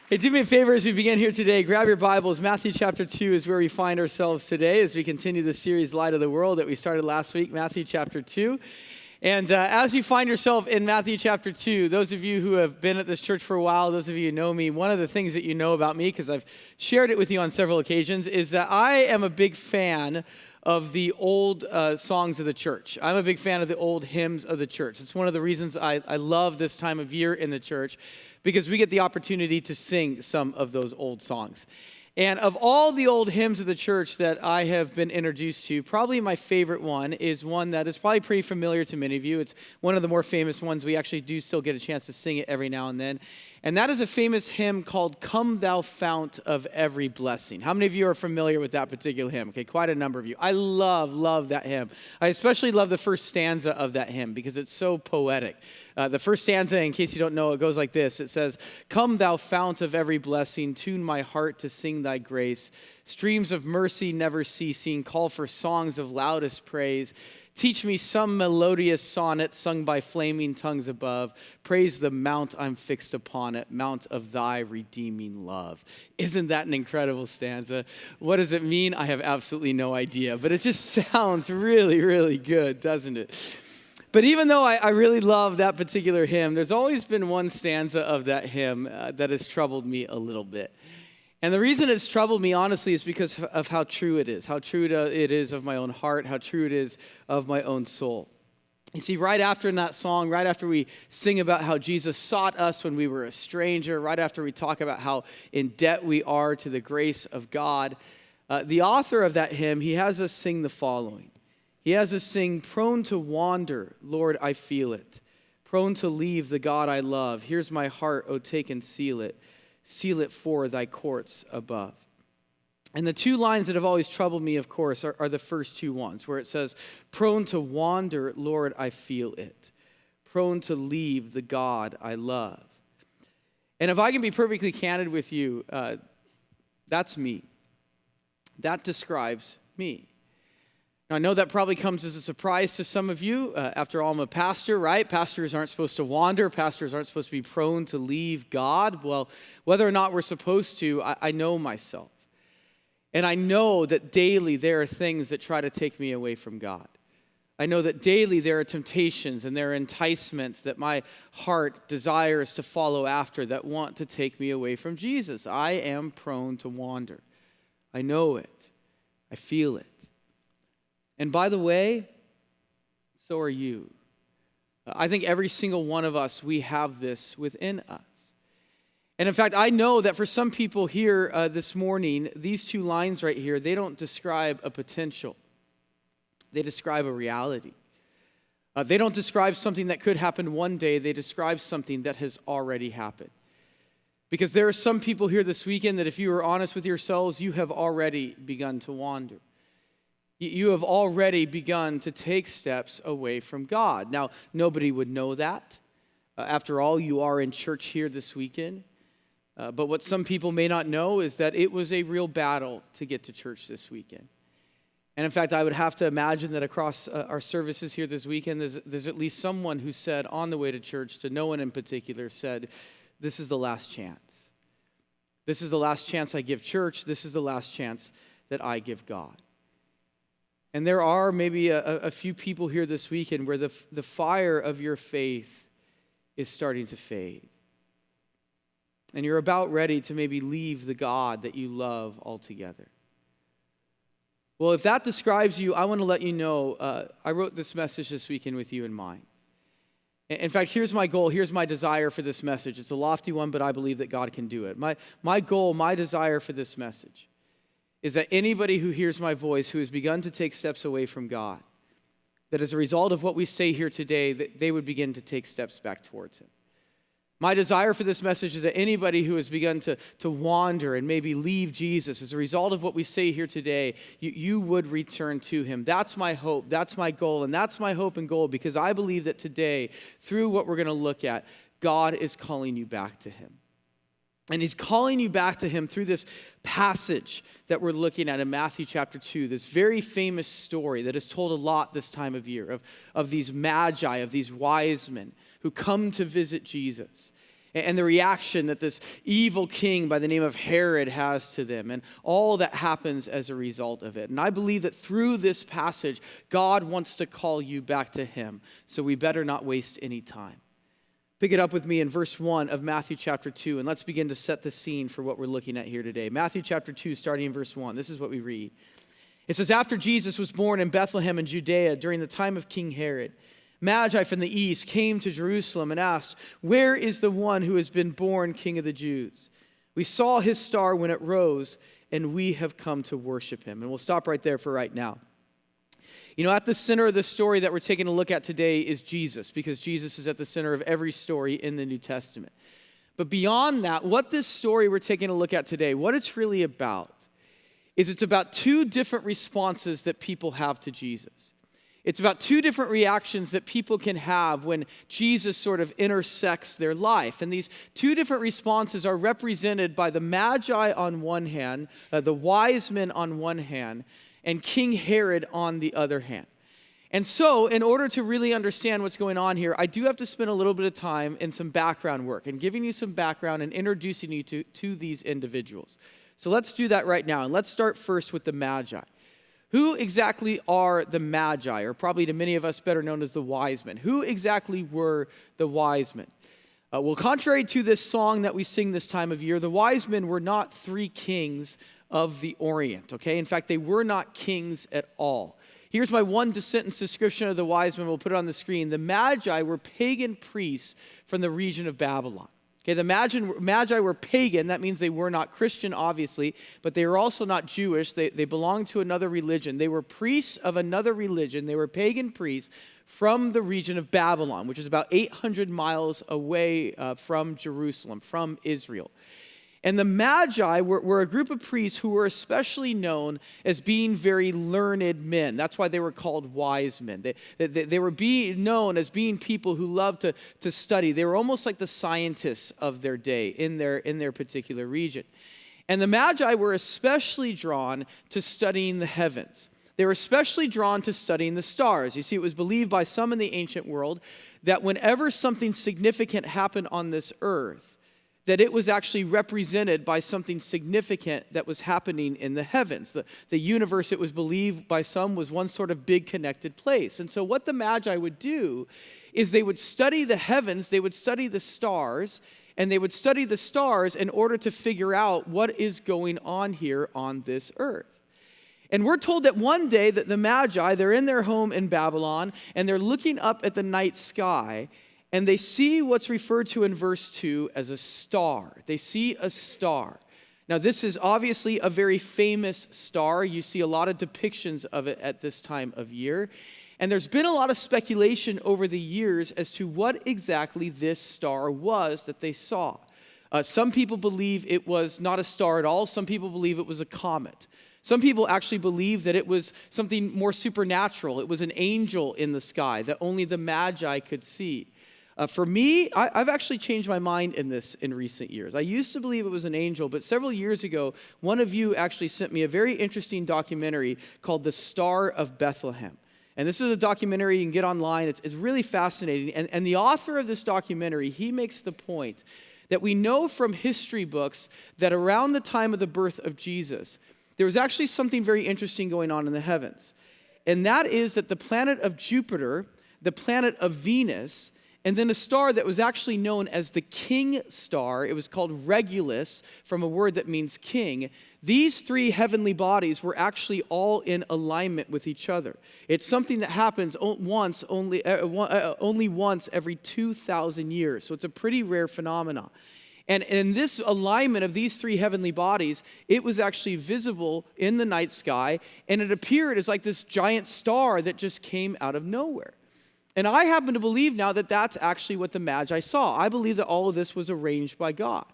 Hey, do me a favor as we begin here today. Grab your Bibles. Matthew chapter 2 is where we find ourselves today as we continue the series Light of the World that we started last week, Matthew chapter 2. And as you find yourself in Matthew chapter 2, those of you who have been at this church for a while, those of you who know me, one of the things that you know about me, because I've shared it with you on several occasions, is that I am a big fan of the old songs of the church. I'm a big fan of the old hymns of the church. It's one of the reasons I love this time of year in the church, because we get the opportunity to sing some of those old songs. And of all the old hymns of the church that I have been introduced to, probably my favorite one is one that is probably pretty familiar to many of you. It's one of the more famous ones. We actually do still get a chance to sing it every now and then. And that is a famous hymn called Come Thou Fount of Every Blessing. How many of you are familiar with that particular hymn? Okay, quite a number of you. I love that hymn. I especially love the first stanza of that hymn because it's so poetic. The first stanza, in case you don't know, it goes like this. It says, Come thou fount of every blessing, tune my heart to sing thy grace. Streams of mercy never ceasing, call for songs of loudest praise. Teach me some melodious sonnet sung by flaming tongues above. Praise the mount I'm fixed upon it, mount of thy redeeming love. Isn't that an incredible stanza? What does it mean? I have absolutely no idea, but it just sounds really, really good, doesn't it? But even though I really love that particular hymn, there's always been one stanza of that hymn that has troubled me a little bit. And the reason it's troubled me, honestly, is because of how true it is, how true it is of my own heart, how true it is of my own soul. You see, right after in that song, right after we sing about how Jesus sought us when we were a stranger, right after we talk about how in debt we are to the grace of God, the author of that hymn, he has us sing the following. He has us sing, prone to wander, Lord, I feel it. Prone to leave the God I love. Here's my heart, oh, take and seal it. Seal it for thy courts above. And the two lines that have always troubled me, of course, are the first two ones, where it says, prone to wander, Lord, I feel it. Prone to leave the God I love. And if I can be perfectly candid with you, that's me. That describes me. Now, I know that probably comes as a surprise to some of you. After all, I'm a pastor, right? Pastors aren't supposed to wander. Pastors aren't supposed to be prone to leave God. Well, whether or not we're supposed to, I know myself. And I know that daily there are things that try to take me away from God. I know that daily there are temptations and there are enticements that my heart desires to follow after that want to take me away from Jesus. I am prone to wander. I know it. I feel it. And by the way, so are you. I think every single one of us, we have this within us. And in fact, I know that for some people here this morning, these two lines right here, they don't describe a potential. They describe a reality. They don't describe something that could happen one day. They describe something that has already happened. Because there are some people here this weekend that if you are honest with yourselves, you have already begun to wander. You have already begun to take steps away from God. Now, nobody would know that. After all, you are in church here this weekend. But what some people may not know is that it was a real battle to get to church this weekend. And in fact, I would have to imagine that across our services here this weekend, there's at least someone who said on the way to church, to no one in particular, said, this is the last chance. This is the last chance I give church. This is the last chance that I give God. And there are maybe a few people here this weekend where the fire of your faith is starting to fade. And you're about ready to maybe leave the God that you love altogether. Well, if that describes you, I want to let you know, I wrote this message this weekend with you in mind. In fact, here's my goal, here's my desire for this message. It's a lofty one, but I believe that God can do it. My goal, my desire for this message is that anybody who hears my voice who has begun to take steps away from God, that as a result of what we say here today, that they would begin to take steps back towards Him. My desire for this message is that anybody who has begun to wander and maybe leave Jesus, as a result of what we say here today, you would return to Him. That's my hope, that's my goal, and that's my hope and goal, because I believe that today, through what we're going to look at, God is calling you back to Him. And He's calling you back to Him through this passage that we're looking at in Matthew chapter 2, this very famous story that is told a lot this time of year of these magi, of these wise men who come to visit Jesus. and the reaction that this evil king by the name of Herod has to them, and all that happens as a result of it. And I believe that through this passage, God wants to call you back to him, so we better not waste any time. Pick it up with me in verse 1 of Matthew chapter 2, and let's begin to set the scene for what we're looking at here today. Matthew chapter 2, starting in verse 1, this is what we read. It says, "After Jesus was born in Bethlehem in Judea during the time of King Herod, Magi from the east came to Jerusalem and asked, 'Where is the one who has been born King of the Jews? We saw his star when it rose, and we have come to worship him.'" And we'll stop right there for right now. You know, at the center of the story that we're taking a look at today is Jesus, because Jesus is at the center of every story in the New Testament. But beyond that, what this story we're taking a look at today, what it's really about, is it's about two different responses that people have to Jesus. It's about two different reactions that people can have when Jesus sort of intersects their life. And these two different responses are represented by the Magi on one hand, the wise men on one hand, and King Herod on the other hand. And so, in order to really understand what's going on here, I do have to spend a little bit of time in some background work and giving you some background and introducing you to these individuals. So let's do that right now. And let's start first with the Magi. Who exactly are the Magi, or probably to many of us better known as the wise men? Who exactly were the wise men? Well, contrary to this song that we sing this time of year, the wise men were not three kings of the Orient, okay? In fact, they were not kings at all. Here's my one-sentence description of the wise men. We'll put it on the screen. The Magi were pagan priests from the region of Babylon. Okay, the Magi were pagan. That means they were not Christian, obviously, but they were also not Jewish. They belonged to another religion. They were priests of another religion. They were pagan priests from the region of Babylon, which is about 800 miles away from Jerusalem, from Israel. And the Magi were a group of priests who were especially known as being very learned men. That's why they were called wise men. They were known as being people who loved to study. They were almost like the scientists of their day in their particular region. And the Magi were especially drawn to studying the heavens. They were especially drawn to studying the stars. You see, it was believed by some in the ancient world that whenever something significant happened on this earth, that it was actually represented by something significant that was happening in the heavens. The universe, it was believed by some, was one sort of big connected place. And so what the Magi would do is they would study the heavens, they would study the stars, and they would study the stars in order to figure out what is going on here on this earth. And we're told that one day that the Magi, they're in their home in Babylon, and they're looking up at the night sky, and they see what's referred to in verse 2 as a star. They see a star. Now, this is obviously a very famous star. You see a lot of depictions of it at this time of year. And there's been a lot of speculation over the years as to what exactly this star was that they saw. Some people believe it was not a star at all. Some people believe it was a comet. Some people actually believe that it was something more supernatural. It was an angel in the sky that only the Magi could see. For me, I've actually changed my mind in this in recent years. I used to believe it was an angel, but several years ago, one of you actually sent me a very interesting documentary called The Star of Bethlehem. And this is a documentary you can get online. It's really fascinating. And the author of this documentary, he makes the point that we know from history books that around the time of the birth of Jesus, there was actually something very interesting going on in the heavens. And that is that the planet of Jupiter, the planet of Venus, and then a star that was actually known as the king star, it was called Regulus, from a word that means king. These three heavenly bodies were actually all in alignment with each other. It's something that happens only once every 2,000 years. So it's a pretty rare phenomenon. And in this alignment of these three heavenly bodies, it was actually visible in the night sky, and it appeared as like this giant star that just came out of nowhere. And I happen to believe now that that's actually what the Magi saw. I believe that all of this was arranged by God.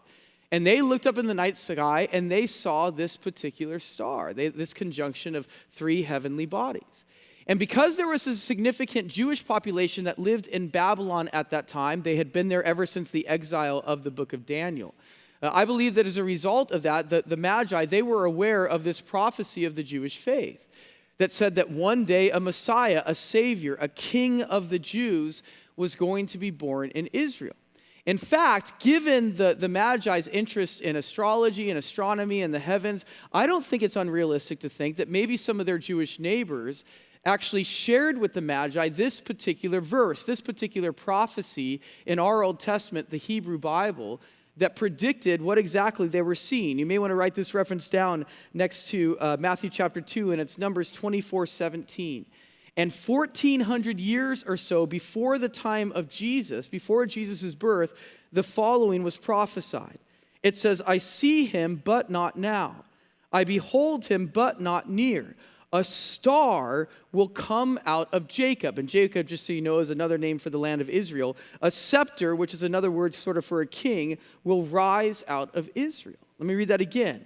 And they looked up in the night sky and they saw this particular star, this conjunction of three heavenly bodies. And because there was a significant Jewish population that lived in Babylon at that time, they had been there ever since the exile of the book of Daniel. I believe that as a result of that, the Magi, they were aware of this prophecy of the Jewish faith that said that one day a Messiah, a Savior, a King of the Jews was going to be born in Israel. In fact, given the Magi's interest in astrology and astronomy and the heavens, I don't think it's unrealistic to think that maybe some of their Jewish neighbors actually shared with the Magi this particular verse, this particular prophecy in our Old Testament, the Hebrew Bible, that predicted what exactly they were seeing. You may want to write this reference down next to Matthew chapter 2, and it's Numbers 24:17. And 1,400 years or so before the time of Jesus, before Jesus' birth, the following was prophesied. It says, I see him, but not now. I behold him, but not near. A star will come out of Jacob. And Jacob, just so you know, is another name for the land of Israel. A scepter, which is another word sort of for a king, will rise out of Israel. Let me read that again.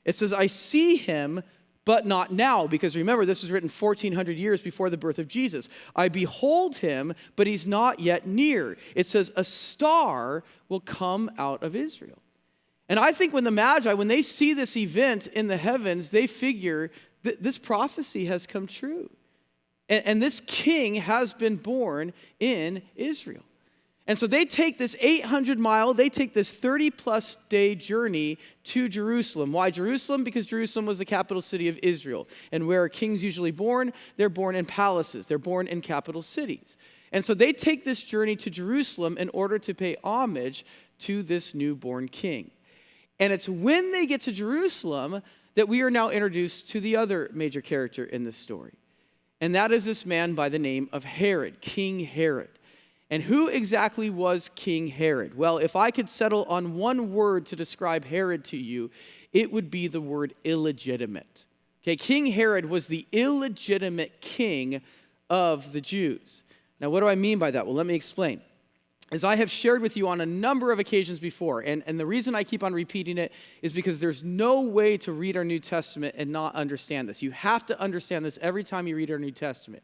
It says, I see him, but not now, because remember, this was written 1,400 years before the birth of Jesus. I behold him, but he's not yet near. It says, a star will come out of Israel. And I think when the Magi, when they see this event in the heavens, they figure that this prophecy has come true. And this king has been born in Israel. And so they take this 800-mile, they take this 30-plus day journey to Jerusalem. Why Jerusalem? Because Jerusalem was the capital city of Israel. And where are kings usually born? They're born in palaces. They're born in capital cities. And so they take this journey to Jerusalem in order to pay homage to this newborn king. And it's when they get to Jerusalem that we are now introduced to the other major character in this story. And that is this man by the name of Herod, King Herod. And who exactly was King Herod? Well, if I could settle on one word to describe Herod to you, it would be the word illegitimate. Okay, King Herod was the illegitimate king of the Jews. Now, what do I mean by that? Well, let me explain. As I have shared with you on a number of occasions before, and the reason I keep on repeating it is because there's no way to read our New Testament and not understand this. You have to understand this every time you read our New Testament.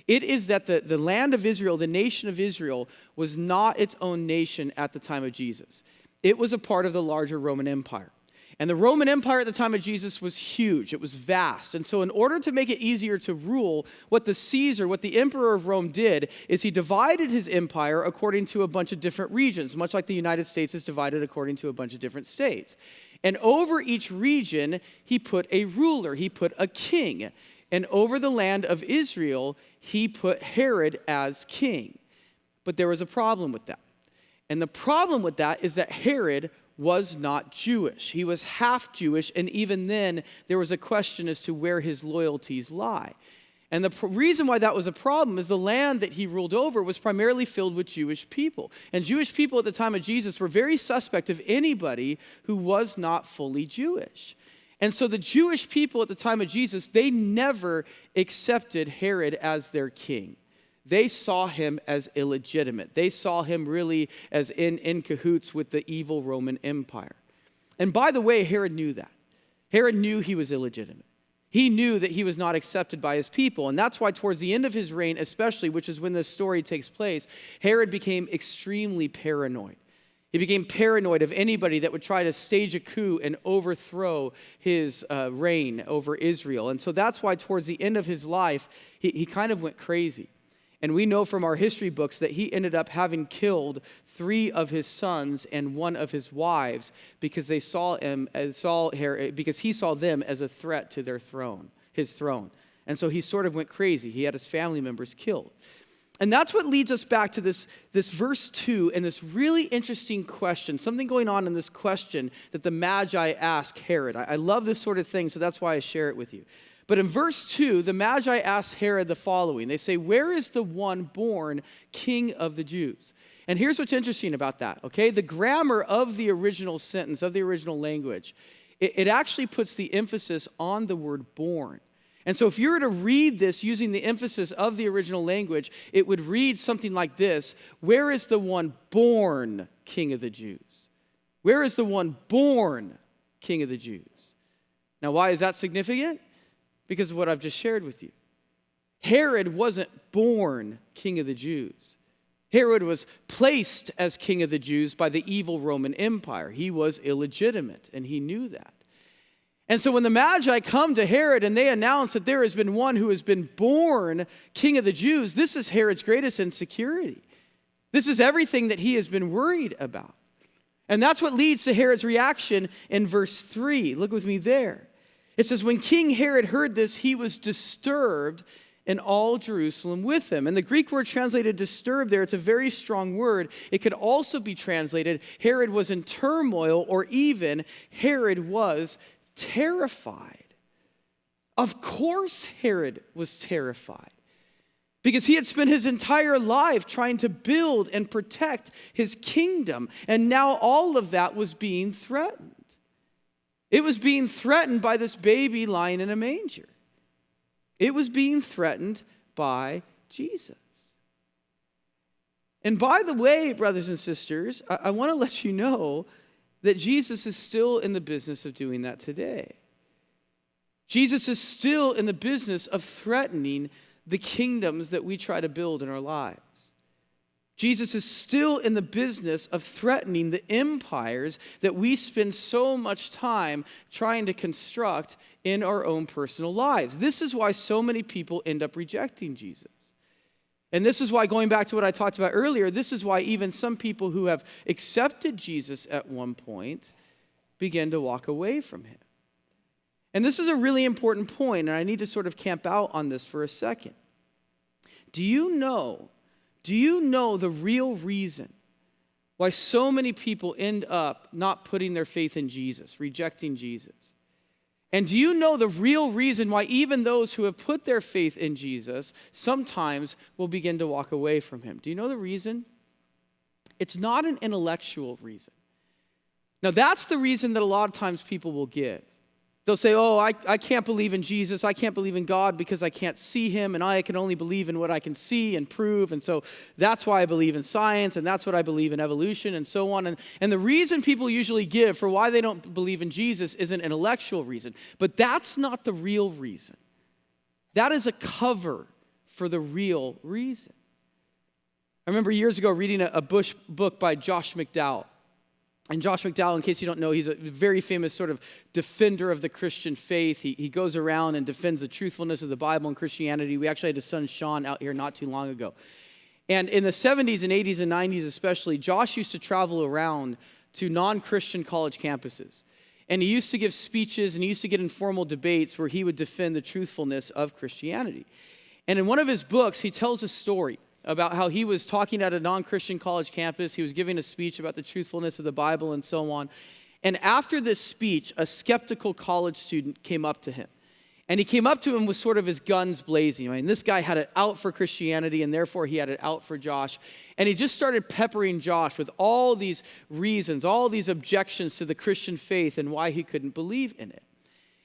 It is that the land of Israel, the nation of Israel, was not its own nation at the time of Jesus. It was a part of the larger Roman Empire. And the Roman Empire at the time of Jesus was huge. It was vast. And so in order to make it easier to rule, what the Caesar, what the emperor of Rome did, is he divided his empire according to a bunch of different regions, much like the United States is divided according to a bunch of different states. And over each region, he put a ruler, he put a king. And over the land of Israel, he put Herod as king. But there was a problem with that. And the problem with that is that Herod was not Jewish. He was half Jewish, and even then, there was a question as to where his loyalties lie. And the reason why that was a problem is the land that he ruled over was primarily filled with Jewish people. And Jewish people at the time of Jesus were very suspect of anybody who was not fully Jewish. And so the Jewish people at the time of Jesus, they never accepted Herod as their king. They saw him as illegitimate. They saw him really as in cahoots with the evil Roman Empire. And by the way, Herod knew that. Herod knew he was illegitimate. He knew that he was not accepted by his people. And that's why towards the end of his reign, especially, which is when this story takes place, Herod became extremely paranoid. He became paranoid of anybody that would try to stage a coup and overthrow his reign over Israel. And so that's why towards the end of his life, he kind of went crazy. And we know from our history books that he ended up having killed 3 of his sons and 1 of his wives because they because he saw them as a threat to his throne. And so he sort of went crazy. He had his family members killed. And that's what leads us back to this verse 2 and this really interesting question, something going on in this question that the Magi ask Herod. I love this sort of thing, so that's why I share it with you. But in verse 2, the Magi ask Herod the following. They say, where is the one born king of the Jews? And here's what's interesting about that, okay? The grammar of the original sentence, of the original language, it actually puts the emphasis on the word born. And so if you were to read this using the emphasis of the original language, it would read something like this: where is the one born king of the Jews? Where is the one born king of the Jews? Now, why is that significant? Because of what I've just shared with you. Herod wasn't born king of the Jews. Herod was placed as king of the Jews by the evil Roman Empire. He was illegitimate, and he knew that. And so when the Magi come to Herod and they announce that there has been one who has been born king of the Jews, this is Herod's greatest insecurity. This is everything that he has been worried about. And that's what leads to Herod's reaction in verse 3. Look with me there. It says, when King Herod heard this, he was disturbed, and all Jerusalem with him. And the Greek word translated disturbed there, it's a very strong word. It could also be translated, Herod was in turmoil, or even Herod was terrified. Of course Herod was terrified, because he had spent his entire life trying to build and protect his kingdom, and now all of that was being threatened. It was being threatened by this baby lying in a manger. It was being threatened by Jesus. And by the way, brothers and sisters, I want to let you know that Jesus is still in the business of doing that today. Jesus is still in the business of threatening the kingdoms that we try to build in our lives. Jesus is still in the business of threatening the empires that we spend so much time trying to construct in our own personal lives. This is why so many people end up rejecting Jesus. And this is why, going back to what I talked about earlier, this is why even some people who have accepted Jesus at one point begin to walk away from him. And this is a really important point, and I need to sort of camp out on this for a second. Do you know the real reason why so many people end up not putting their faith in Jesus, rejecting Jesus? And do you know the real reason why even those who have put their faith in Jesus sometimes will begin to walk away from him? Do you know the reason? It's not an intellectual reason. Now, that's the reason that a lot of times people will give. They'll say, oh, I can't believe in Jesus, I can't believe in God because I can't see him, and I can only believe in what I can see and prove, and so that's why I believe in science, and that's what I believe in evolution, and so on. And the reason people usually give for why they don't believe in Jesus is an intellectual reason, but that's not the real reason. That is a cover for the real reason. I remember years ago reading a book by Josh McDowell. And Josh McDowell, in case you don't know, he's a very famous sort of defender of the Christian faith. He goes around and defends the truthfulness of the Bible and Christianity. We actually had his son Sean out here not too long ago. And in the 70s and 80s and 90s especially, Josh used to travel around to non-Christian college campuses. And he used to give speeches and he used to get informal debates where he would defend the truthfulness of Christianity. And in one of his books, he tells a story about how he was talking at a non-Christian college campus. He was giving a speech about the truthfulness of the Bible and so on. And after this speech, a skeptical college student came up to him. And he came up to him with sort of his guns blazing. I mean, this guy had it out for Christianity, and therefore he had it out for Josh. And he just started peppering Josh with all these reasons, all these objections to the Christian faith and why he couldn't believe in it.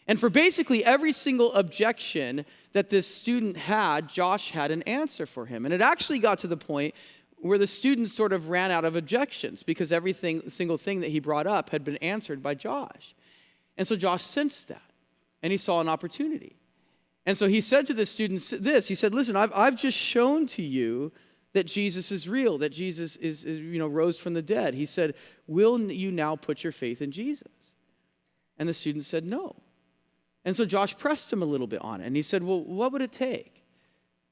And for basically every single objection that this student had, Josh had an answer for him. And it actually got to the point where the student sort of ran out of objections because every single thing that he brought up had been answered by Josh. And so Josh sensed that, and he saw an opportunity. And so he said to the student this, he said, listen, I've just shown to you that Jesus is real, that Jesus is rose from the dead. He said, will you now put your faith in Jesus? And the student said, no. And so Josh pressed him a little bit on it. And he said, well, what would it take?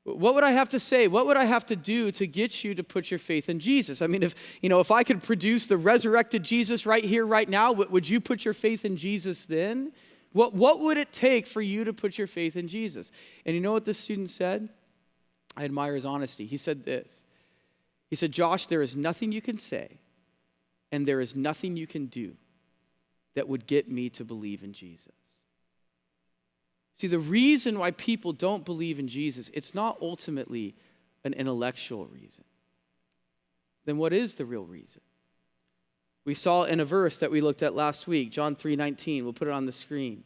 What would I have to say? What would I have to do to get you to put your faith in Jesus? I mean, if I could produce the resurrected Jesus right here, right now, would you put your faith in Jesus then? What would it take for you to put your faith in Jesus? And you know what this student said? I admire his honesty. He said this. He said, Josh, there is nothing you can say, and there is nothing you can do that would get me to believe in Jesus. See, the reason why people don't believe in Jesus, it's not ultimately an intellectual reason. Then what is the real reason? We saw in a verse that we looked at last week, John 3:19. We'll put it on the screen.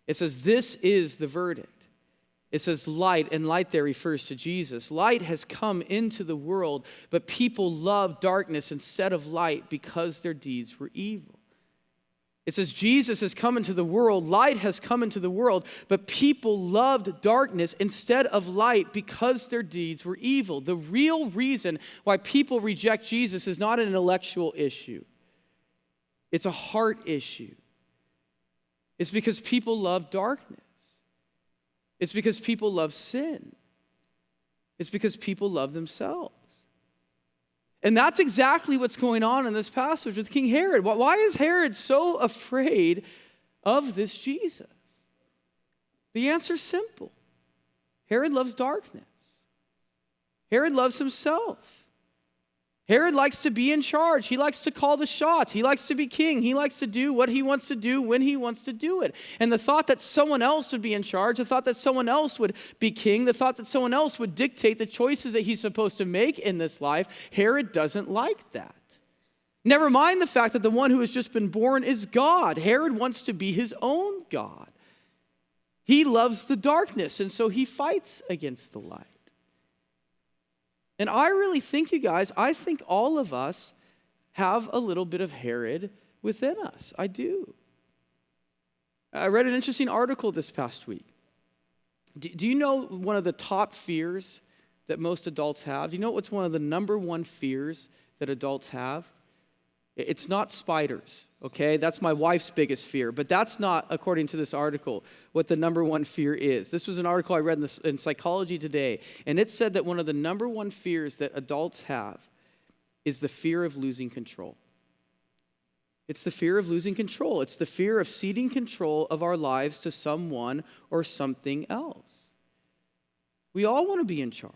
It says, this is the verdict. It says light, and light there refers to Jesus. Light has come into the world, but people love darkness instead of light because their deeds were evil. It says Jesus has come into the world, light has come into the world, but people loved darkness instead of light because their deeds were evil. The real reason why people reject Jesus is not an intellectual issue. It's a heart issue. It's because people love darkness. It's because people love sin. It's because people love themselves. And that's exactly what's going on in this passage with King Herod. Why is Herod so afraid of this Jesus? The answer's simple. Herod loves darkness. Herod loves himself. Herod likes to be in charge. He likes to call the shots. He likes to be king. He likes to do what he wants to do when he wants to do it. And the thought that someone else would be in charge, the thought that someone else would be king, the thought that someone else would dictate the choices that he's supposed to make in this life, Herod doesn't like that. Never mind the fact that the one who has just been born is God. Herod wants to be his own God. He loves the darkness, and so he fights against the light. And I really think, you guys, I think all of us have a little bit of Herod within us. I do. I read an interesting article this past week. Do you know one of the top fears that most adults have? Do you know what's one of the number one fears that adults have? It's not spiders, okay? That's my wife's biggest fear, but that's not, according to this article, what the number one fear is. This was an article I read in Psychology Today, and it said that one of the number one fears that adults have is the fear of losing control. It's the fear of losing control. It's the fear of ceding control of our lives to someone or something else. We all want to be in charge.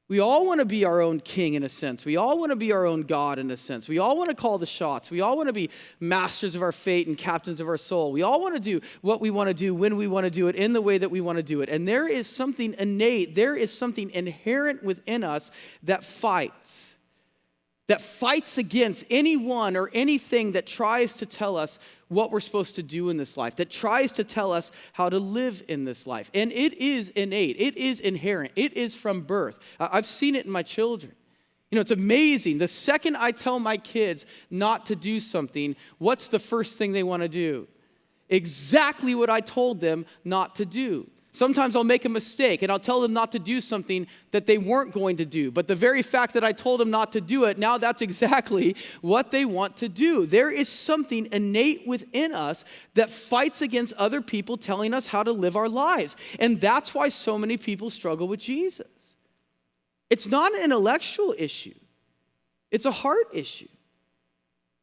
We all want to be our own king in a sense. We all want to be our own God in a sense. We all want to call the shots. We all want to be masters of our fate and captains of our soul. We all want to do what we want to do when we want to do it in the way that we want to do it. And there is something innate, there is something inherent within us that fights against anyone or anything that tries to tell us what we're supposed to do in this life, that tries to tell us how to live in this life. And it is innate. It is inherent. It is from birth. I've seen it in my children. You know, it's amazing. The second I tell my kids not to do something, what's the first thing they want to do? Exactly what I told them not to do. Sometimes I'll make a mistake and I'll tell them not to do something that they weren't going to do. But the very fact that I told them not to do it, now that's exactly what they want to do. There is something innate within us that fights against other people telling us how to live our lives. And that's why so many people struggle with Jesus. It's not an intellectual issue. It's a heart issue.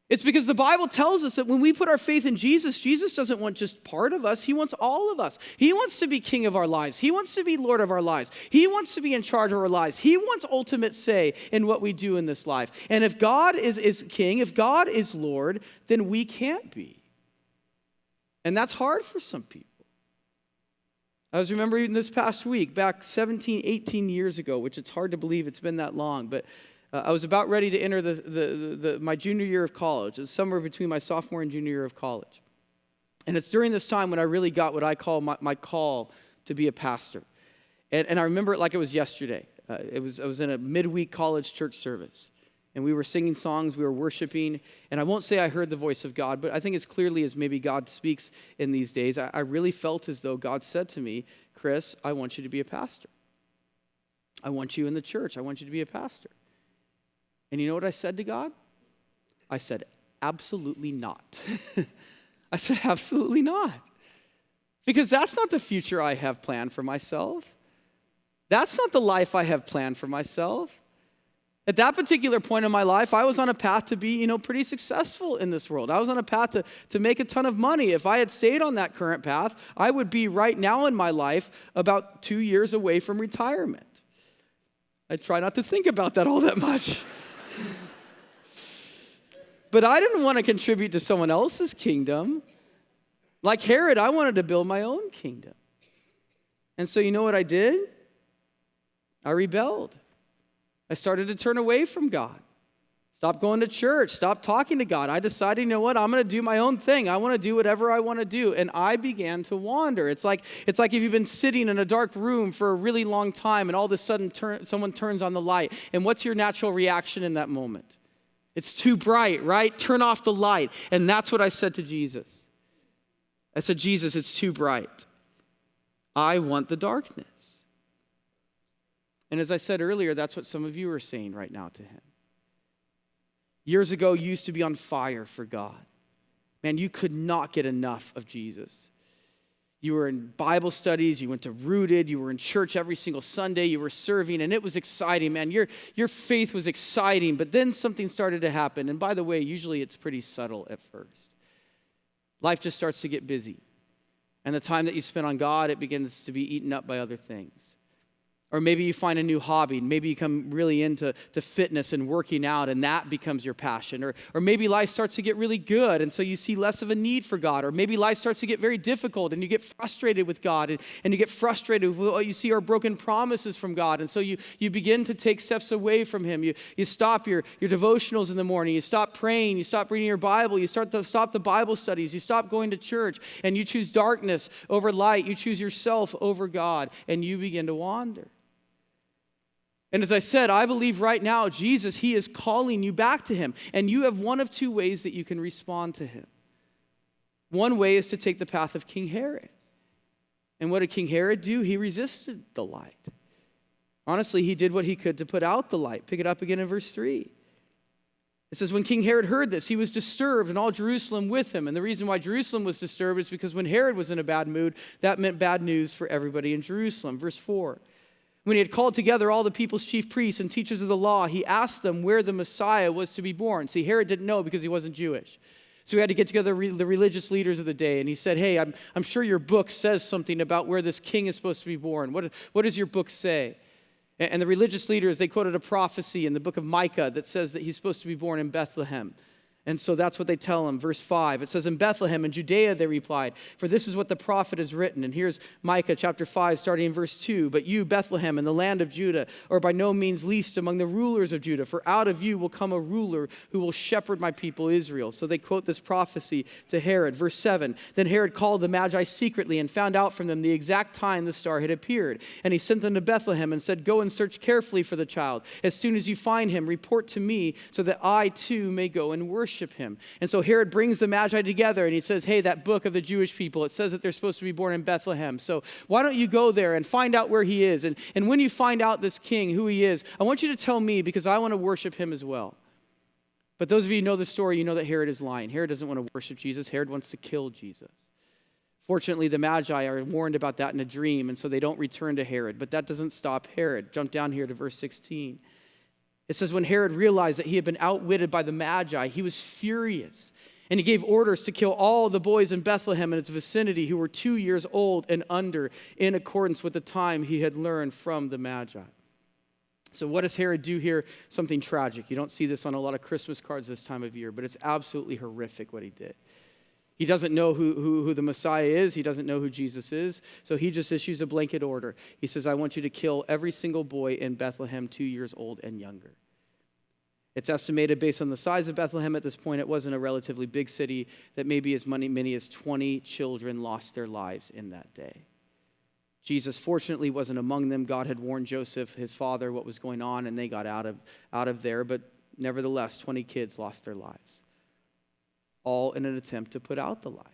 It's because the Bible tells us that when we put our faith in Jesus, Jesus doesn't want just part of us. He wants all of us. He wants to be king of our lives. He wants to be Lord of our lives. He wants to be in charge of our lives. He wants ultimate say in what we do in this life. And if God is king, if God is Lord, then we can't be. And that's hard for some people. I was remembering this past week, back 17, 18 years ago, which it's hard to believe it's been that long, but I was about ready to enter my junior year of college. It was somewhere between my sophomore and junior year of college. And it's during this time when I really got what I call my call to be a pastor. And I remember it like it was yesterday. I was in a midweek college church service. And we were singing songs, we were worshiping. And I won't say I heard the voice of God, but I think as clearly as maybe God speaks in these days, I really felt as though God said to me, Chris, I want you to be a pastor. I want you in the church. I want you to be a pastor. And you know what I said to God? I said, absolutely not. I said, absolutely not. Because that's not the future I have planned for myself. That's not the life I have planned for myself. At that particular point in my life, I was on a path to be, pretty successful in this world. I was on a path to make a ton of money. If I had stayed on that current path, I would be right now in my life about 2 years away from retirement. I try not to think about that all that much. But I didn't want to contribute to someone else's kingdom. Like Herod, I wanted to build my own kingdom. And so you know what I did? I rebelled. I started to turn away from God. Stop going to church. Stop talking to God. I decided, you know what? I'm going to do my own thing. I want to do whatever I want to do. And I began to wander. It's like if you've been sitting in a dark room for a really long time and all of a sudden someone turns on the light. And what's your natural reaction in that moment? It's too bright, right? Turn off the light. And that's what I said to Jesus. I said, Jesus, it's too bright. I want the darkness. And as I said earlier, that's what some of you are saying right now to him. Years ago, you used to be on fire for God. Man, you could not get enough of Jesus. You were in Bible studies, you went to Rooted, you were in church every single Sunday, you were serving, and it was exciting, man. Your faith was exciting, but then something started to happen. And by the way, usually it's pretty subtle at first. Life just starts to get busy. And the time that you spend on God, it begins to be eaten up by other things. Or maybe you find a new hobby. Maybe you come really into fitness and working out, and that becomes your passion. Or maybe life starts to get really good, and so you see less of a need for God. Or maybe life starts to get very difficult, and you get frustrated with God, and you get frustrated with what you see are broken promises from God. And so you begin to take steps away from Him. You stop your devotionals in the morning. You stop praying. You stop reading your Bible. You stop the Bible studies. You stop going to church, and you choose darkness over light. You choose yourself over God, and you begin to wander. And as I said, I believe right now, Jesus, He is calling you back to Him. And you have one of two ways that you can respond to Him. One way is to take the path of King Herod. And what did King Herod do? He resisted the light. Honestly, he did what he could to put out the light. Pick it up again in verse 3. It says, when King Herod heard this, he was disturbed, and all Jerusalem with him. And the reason why Jerusalem was disturbed is because when Herod was in a bad mood, that meant bad news for everybody in Jerusalem. Verse 4. When he had called together all the people's chief priests and teachers of the law, he asked them where the Messiah was to be born. See, Herod didn't know because he wasn't Jewish. So he had to get together the religious leaders of the day. And he said, hey, I'm sure your book says something about where this king is supposed to be born. What does your book say? And the religious leaders, they quoted a prophecy in the book of Micah that says that he's supposed to be born in Bethlehem. And so that's what they tell him. Verse 5, it says, in Bethlehem in Judea, they replied, for this is what the prophet has written. And here's Micah chapter 5, starting in verse 2. But you, Bethlehem, in the land of Judah, are by no means least among the rulers of Judah, for out of you will come a ruler who will shepherd my people Israel. So they quote this prophecy to Herod. Verse 7, then Herod called the Magi secretly and found out from them the exact time the star had appeared. And he sent them to Bethlehem and said, go and search carefully for the child. As soon as you find him, report to me so that I too may go and worship him. And so Herod brings the Magi together and he says, hey, that book of the Jewish people, it says that they're supposed to be born in Bethlehem. So why don't you go there and find out where he is? And when you find out this king, who he is, I want you to tell me because I want to worship him as well. But those of you who know the story, you know that Herod is lying. Herod doesn't want to worship Jesus. Herod wants to kill Jesus. Fortunately, the Magi are warned about that in a dream, and so they don't return to Herod. But that doesn't stop Herod. Jump down here to verse 16. It says, when Herod realized that he had been outwitted by the Magi, he was furious. And he gave orders to kill all the boys in Bethlehem and its vicinity who were 2 years old and under, in accordance with the time he had learned from the Magi. So what does Herod do here? Something tragic. You don't see this on a lot of Christmas cards this time of year, but it's absolutely horrific what he did. He doesn't know who the Messiah is. He doesn't know who Jesus is. So he just issues a blanket order. He says, I want you to kill every single boy in Bethlehem 2 years old and younger. It's estimated based on the size of Bethlehem at this point, it wasn't a relatively big city, that maybe as many as 20 children lost their lives in that day. Jesus fortunately wasn't among them. God had warned Joseph, his father, what was going on, and they got out of there. But nevertheless, 20 kids lost their lives, all in an attempt to put out the light.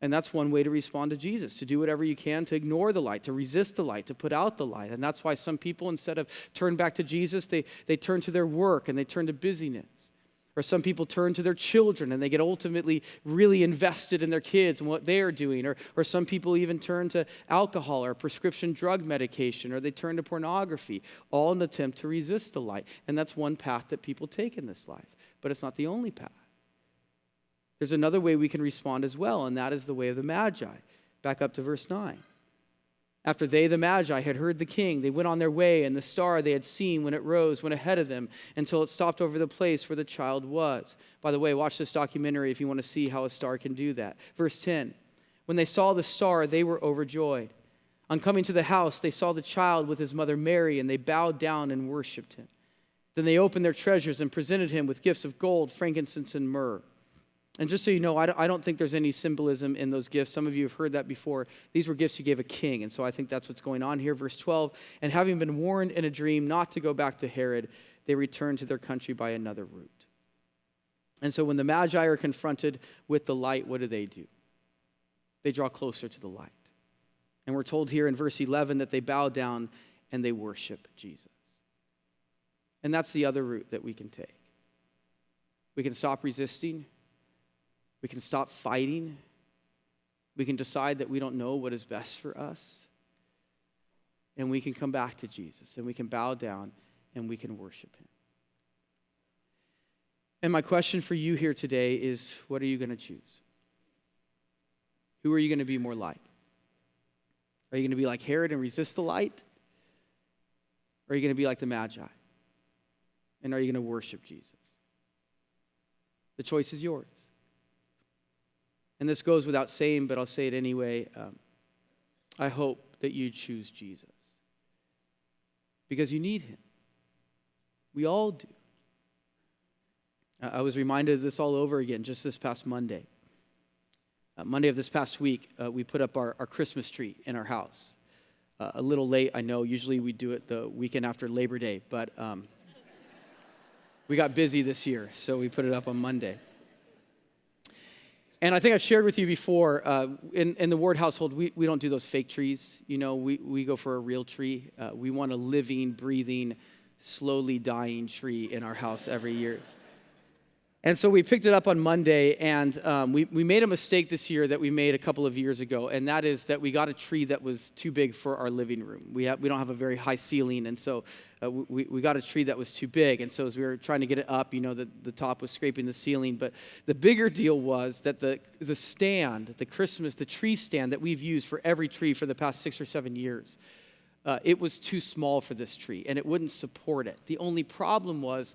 And that's one way to respond to Jesus, to do whatever you can to ignore the light, to resist the light, to put out the light. And that's why some people, instead of turn back to Jesus, they turn to their work and they turn to busyness. Or some people turn to their children and they get ultimately really invested in their kids and what they're doing. Or some people even turn to alcohol or prescription drug medication, or they turn to pornography, all in an attempt to resist the light. And that's one path that people take in this life. But it's not the only path. There's another way we can respond as well, and that is the way of the Magi. Back up to verse 9. After they, the Magi, had heard the king, they went on their way, and the star they had seen when it rose went ahead of them until it stopped over the place where the child was. By the way, watch this documentary if you want to see how a star can do that. Verse 10. When they saw the star, they were overjoyed. On coming to the house, they saw the child with his mother Mary, and they bowed down and worshipped him. Then they opened their treasures and presented him with gifts of gold, frankincense, and myrrh. And just so you know, I don't think there's any symbolism in those gifts. Some of you have heard that before. These were gifts you gave a king, and so I think that's what's going on here. Verse 12, and having been warned in a dream not to go back to Herod, they returned to their country by another route. And so when the Magi are confronted with the light, what do? They draw closer to the light. And we're told here in verse 11 that they bow down and they worship Jesus. And that's the other route that we can take. We can stop resisting. We can stop fighting. We can decide that we don't know what is best for us. And we can come back to Jesus, and we can bow down, and we can worship him. And my question for you here today is, what are you going to choose? Who are you going to be more like? Are you going to be like Herod and resist the light? Or are you going to be like the Magi? And are you going to worship Jesus? The choice is yours. And this goes without saying, but I'll say it anyway. I hope that you choose Jesus. Because you need him. We all do. I was reminded of this all over again just this past Monday. Monday of this past week, we put up our Christmas tree in our house. A little late, I know. Usually we do it the weekend after Labor Day, but we got busy this year, so we put it up on Monday. And I think I've shared with you before, in the Ward household, we don't do those fake trees. You know, we go for a real tree. We want a living, breathing, slowly dying tree in our house every year. And so we picked it up on Monday, and we made a mistake this year that we made a couple of years ago, and that is that we got a tree that was too big for our living room. We don't have a very high ceiling, and so we got a tree that was too big. And so as we were trying to get it up, you know, the top was scraping the ceiling. But the bigger deal was that the stand, the tree stand that we've used for every tree for the past 6 or 7 years, it was too small for this tree, and it wouldn't support it. The only problem was,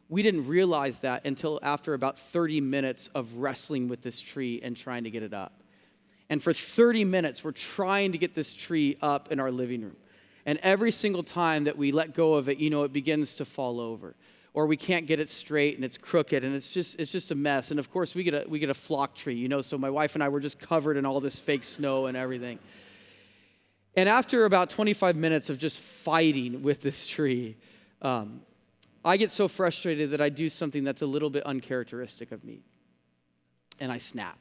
we didn't realize that until after about 30 minutes of wrestling with this tree and trying to get it up. And for 30 minutes, we're trying to get this tree up in our living room. And every single time that we let go of it, you know, it begins to fall over. Or we can't get it straight and it's crooked and it's just a mess. And of course, we get a flock tree, you know, so my wife and I were just covered in all this fake snow and everything. And after about 25 minutes of just fighting with this tree, I get so frustrated that I do something that's a little bit uncharacteristic of me. And I snap.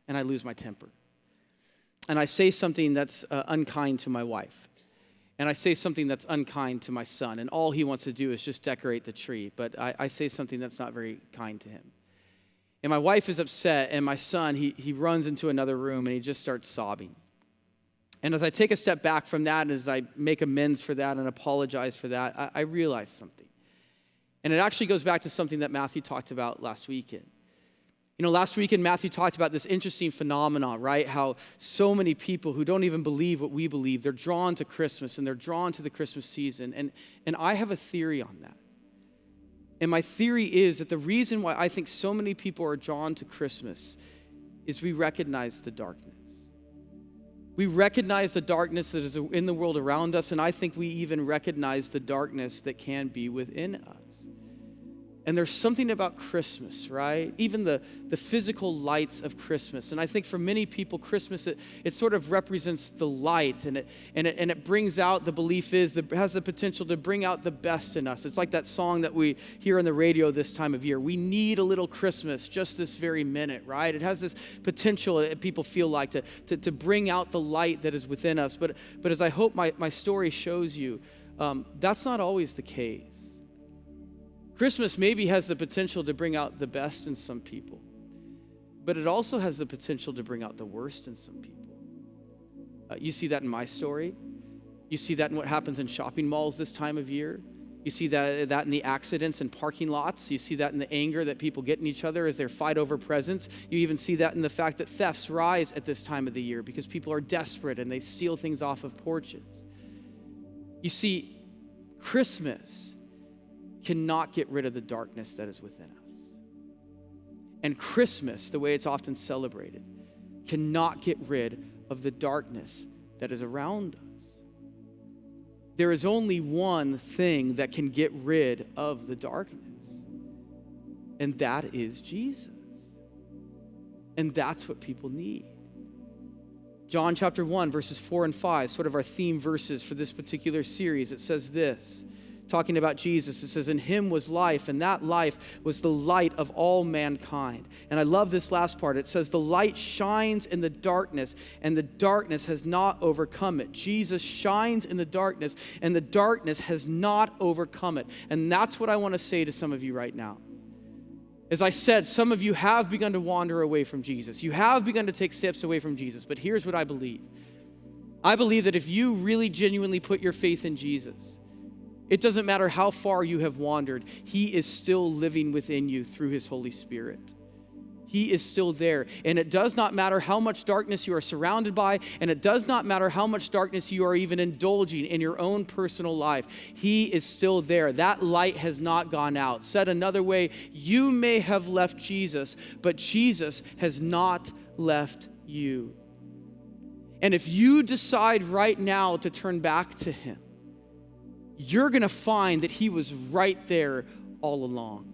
And I lose my temper. And I say something that's unkind to my wife. And I say something that's unkind to my son. And all he wants to do is just decorate the tree. But I say something that's not very kind to him. And my wife is upset. And my son, he runs into another room and he just starts sobbing. And as I take a step back from that, and as I make amends for that and apologize for that, I realize something. And it actually goes back to something that Matthew talked about last weekend. You know, last weekend, Matthew talked about this interesting phenomenon, right? How so many people who don't even believe what we believe, they're drawn to Christmas and they're drawn to the Christmas season. And I have a theory on that. And my theory is that the reason why I think so many people are drawn to Christmas is we recognize the darkness. We recognize the darkness that is in the world around us, and I think we even recognize the darkness that can be within us. And there's something about Christmas, right? Even the physical lights of Christmas. And I think for many people, Christmas, it sort of represents the light, and it brings out, the belief is, that has the potential to bring out the best in us. It's like that song that we hear on the radio this time of year. We need a little Christmas just this very minute, right? It has this potential, people feel like, to bring out the light that is within us. But as I hope my story shows you, that's not always the case. Christmas maybe has the potential to bring out the best in some people, but it also has the potential to bring out the worst in some people. You see that in my story. You see that in what happens in shopping malls this time of year. You see that in the accidents in parking lots. You see that in the anger that people get in each other as they fight over presents. You even see that in the fact that thefts rise at this time of the year because people are desperate and they steal things off of porches. You see, Christmas cannot get rid of the darkness that is within us. And Christmas, the way it's often celebrated, cannot get rid of the darkness that is around us. There is only one thing that can get rid of the darkness, and that is Jesus. And that's what people need. John chapter 1, verses 4 and 5, sort of our theme verses for this particular series. It says this, talking about Jesus, it says, "In him was life, and that life was the light of all mankind." And I love this last part. It says, "The light shines in the darkness, and the darkness has not overcome it." Jesus shines in the darkness, and the darkness has not overcome it. And that's what I want to say to some of you right now. As I said, some of you have begun to wander away from Jesus. You have begun to take steps away from Jesus. But here's what I believe. I believe that if you really genuinely put your faith in Jesus, it doesn't matter how far you have wandered, he is still living within you through his Holy Spirit. He is still there. And it does not matter how much darkness you are surrounded by, and it does not matter how much darkness you are even indulging in your own personal life. He is still there. That light has not gone out. Said another way, you may have left Jesus, but Jesus has not left you. And if you decide right now to turn back to him, you're going to find that he was right there all along.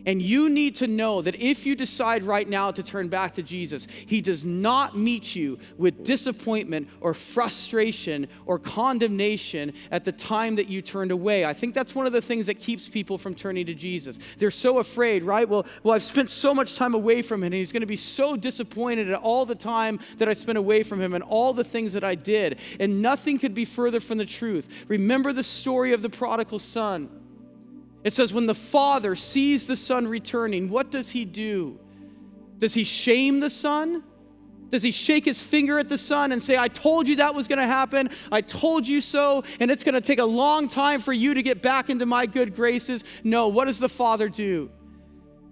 And you need to know that if you decide right now to turn back to Jesus, he does not meet you with disappointment or frustration or condemnation at the time that you turned away. I think that's one of the things that keeps people from turning to Jesus. They're so afraid, right? Well, I've spent so much time away from him, and he's going to be so disappointed at all the time that I spent away from him and all the things that I did. And nothing could be further from the truth. Remember the story of the prodigal son. It says when the father sees the son returning, what does he do? Does he shame the son? Does he shake his finger at the son and say, I told you that was going to happen. I told you so, and it's going to take a long time for you to get back into my good graces? No, what does the father do?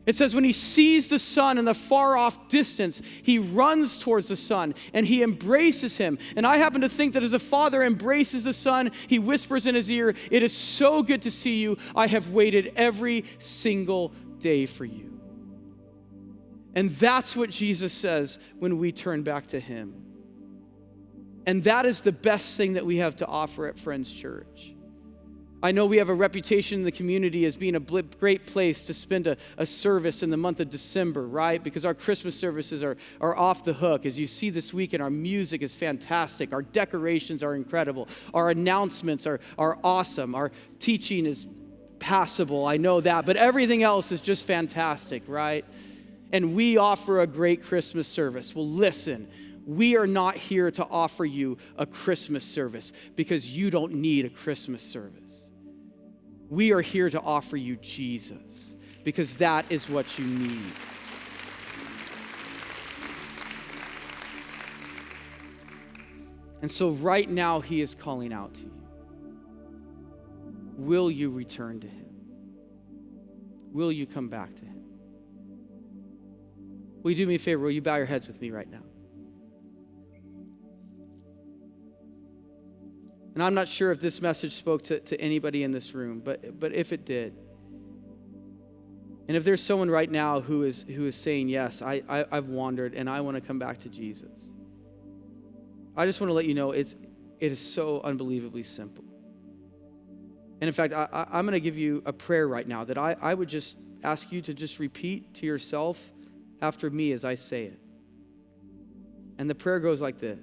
It says when he sees the son in the far off distance, he runs towards the son and he embraces him. And I happen to think that as a father embraces the son, he whispers in his ear, it is so good to see you. I have waited every single day for you. And that's what Jesus says when we turn back to him. And that is the best thing that we have to offer at Friends Church. I know we have a reputation in the community as being a great place to spend a service in the month of December, right? Because our Christmas services are off the hook. As you see this weekend, our music is fantastic. Our decorations are incredible. Our announcements are awesome. Our teaching is passable, I know that. But everything else is just fantastic, right? And we offer a great Christmas service. Well, listen, we are not here to offer you a Christmas service because you don't need a Christmas service. We are here to offer you Jesus because that is what you need. And so right now he is calling out to you. Will you return to him? Will you come back to him? Will you do me a favor? Will you bow your heads with me right now? And I'm not sure if this message spoke to anybody in this room, but if it did, and if there's someone right now who is saying, yes, I've wandered and I want to come back to Jesus, I just want to let you know it is so unbelievably simple. And in fact, I'm going to give you a prayer right now that I would just ask you to just repeat to yourself after me as I say it. And the prayer goes like this.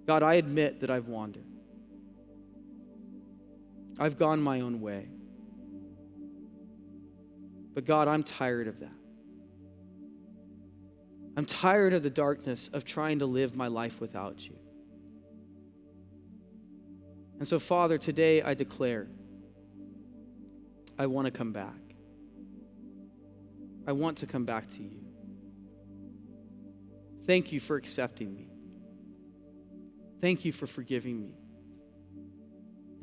God, I admit that I've wandered. I've gone my own way. But God, I'm tired of that. I'm tired of the darkness of trying to live my life without you. And so, Father, today I declare I want to come back. I want to come back to you. Thank you for accepting me. Thank you for forgiving me.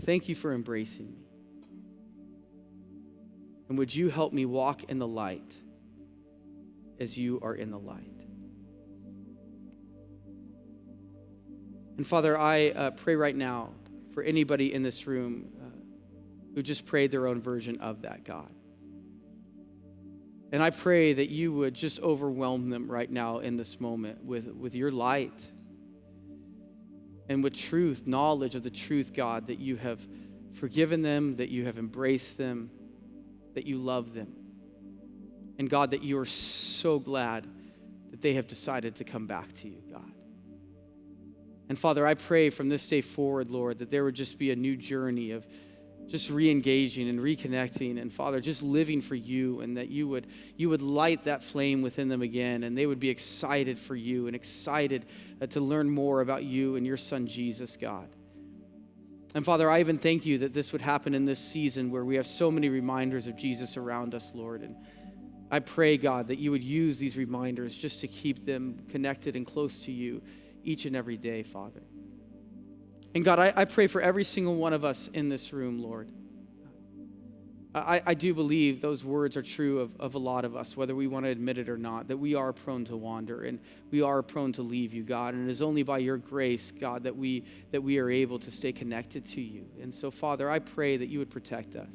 Thank you for embracing me. And would you help me walk in the light as you are in the light? And Father, I pray right now for anybody in this room who just prayed their own version of that, God. And I pray that you would just overwhelm them right now in this moment with your light. And with truth, knowledge of the truth, God, that you have forgiven them, that you have embraced them, that you love them. And God, that you are so glad that they have decided to come back to you, God. And Father, I pray from this day forward, Lord, that there would just be a new journey of just re-engaging and reconnecting, and Father, just living for you, and that you would light that flame within them again, and they would be excited for you and excited to learn more about you and your son Jesus, God. And Father, I even thank you that this would happen in this season where we have so many reminders of Jesus around us, Lord. And I pray, God, that you would use these reminders just to keep them connected and close to you each and every day, Father. And God, I pray for every single one of us in this room, Lord. I do believe those words are true of a lot of us, whether we want to admit it or not, that we are prone to wander and we are prone to leave you, God. And it is only by your grace, God, that we are able to stay connected to you. And so, Father, I pray that you would protect us.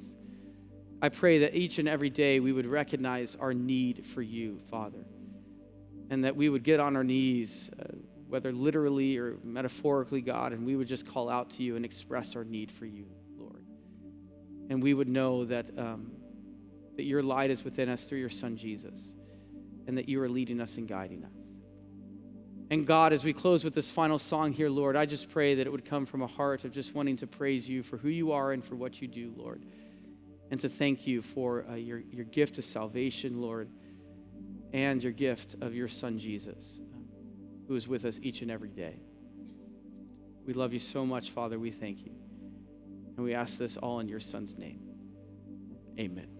I pray that each and every day we would recognize our need for you, Father, and that we would get on our knees, whether literally or metaphorically, God, and we would just call out to you and express our need for you, Lord. And we would know that your light is within us through your Son, Jesus, and that you are leading us and guiding us. And God, as we close with this final song here, Lord, I just pray that it would come from a heart of just wanting to praise you for who you are and for what you do, Lord, and to thank you for your gift of salvation, Lord, and your gift of your Son, Jesus, who is with us each and every day. We love you so much, Father. We thank you. And we ask this all in your Son's name. Amen.